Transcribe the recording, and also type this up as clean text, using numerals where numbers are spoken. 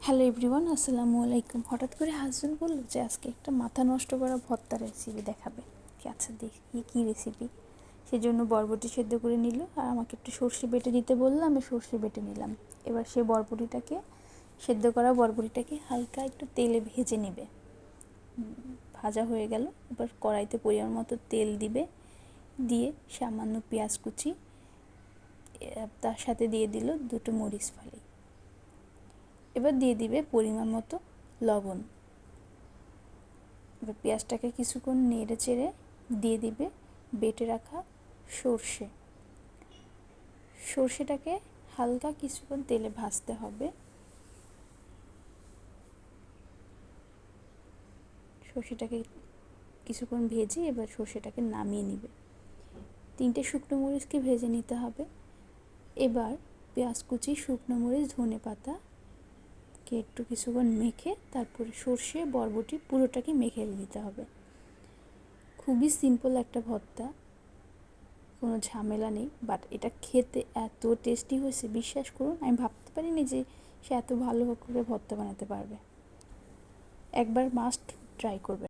Hello everyone, আসসালামু আলাইকুম। হঠাৎ করে হাজবেন্ড বললো যে আজকে একটা মাথা নষ্ট করা ভর্তা রেসিপি দেখাবে। আচ্ছা দেখি কী রেসিপি। সেজন্য বরবটি সেদ্ধ করে নিল আর আমাকে একটু সর্ষে বেটে দিতে বললো, আমি সর্ষে বেটে নিলাম। এবার সেই সেদ্ধ করা বরবটিটাকে হালকা একটু তেলে ভেজে নেবে। ভাজা হয়ে গেল, এবার কড়াইতে পরিমাণ মতো তেল দিবে, দিয়ে সামান্য পেঁয়াজ কুচি, তার সাথে দিয়ে দিল 2টো মরিচ ফালি। এবার দিয়ে দিবে পরিমাণ মতো লবণ। এবার পেঁয়াজটাকে কিছুক্ষণ নেড়ে চেড়ে দিয়ে দিবে বেটে রাখা সর্ষেটাকে হালকা কিছুক্ষণ তেলে ভাজতে হবে। সর্ষেটাকে কিছুক্ষণ ভেজে এবার সর্ষেটাকে নামিয়ে নিবে। 3টে শুকনো মরিচকে ভেজে নিতে হবে। এবার পেঁয়াজ কুচি, শুকনো মরিচ, ধনে পাতা একটু কিছুক্ষণ মেখে তারপরে সর্ষে বরবটি পুরোটাকে মেখে দিতে হবে। খুবই সিম্পল একটা ভর্তা, কোনো ঝামেলা নেই, বাট এটা খেতে এত টেস্টি হয়েছে বিশ্বাস করুন, আমি ভাবতে পারিনি যে সে এত ভালো করে ভর্তা বানাতে পারবে। একবার মাস্ট ট্রাই করবে।